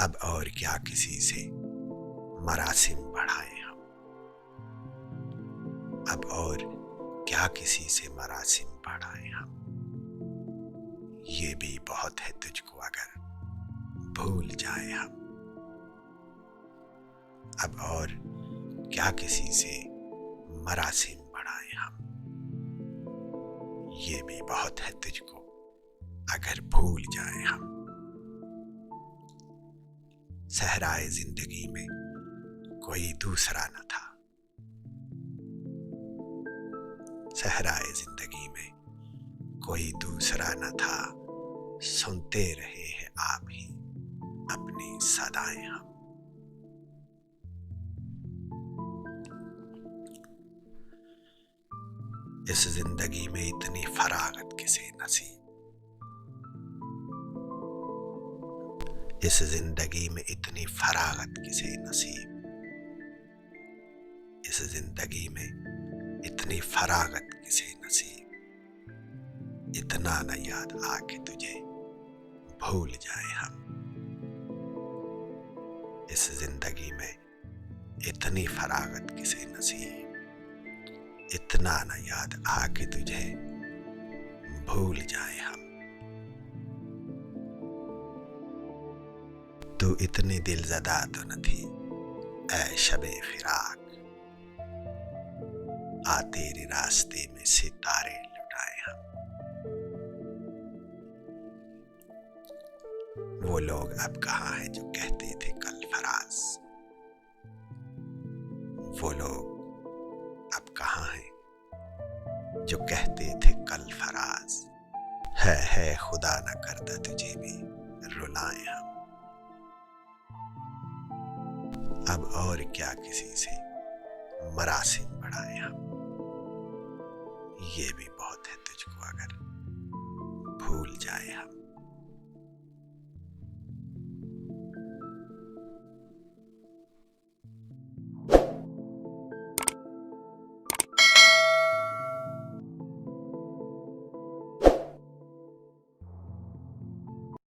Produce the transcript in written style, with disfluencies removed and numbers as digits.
अब और क्या किसी से मरासिम बढ़ाए हम। अब और क्या किसी से मरासिम बढ़ाए हम। ये भी बहुत है तुझको अगर भूल जाए हम। अब और क्या किसी से मरासिम बढ़ाए हम। ये भी बहुत है तुझको अगर भूल जाए हम। सहराए जिंदगी में कोई दूसरा न था। सहराए जिंदगी में कोई दूसरा न था। सुनते रहे हैं आप ही अपनी सदाएं हम। इस जिंदगी में इतनी फरागत किसे नसीब। इस जिंदगी में इतनी फरागत किसे नसीब। इस जिंदगी में इतनी फरागत किसे नसीब। इतना न याद आके तुझे भूल जाए हम। इस जिंदगी में इतनी फरागत किसे नसीब। इतना न याद आके तुझे भूल जाए हम। तू इतनी दिलज़दा तो न थी ऐ शबे फिराक। आ तेरे रास्ते में सितारे लुटाए हम। वो लोग अब कहाँ हैं जो कहते थे कल फराज। वो लोग अब कहाँ हैं जो कहते थे कल फराज। है खुदा न करता तुझे भी रुलाए हम। अब और क्या किसी से मरासिम बढ़ाए हम। ये भी बहुत है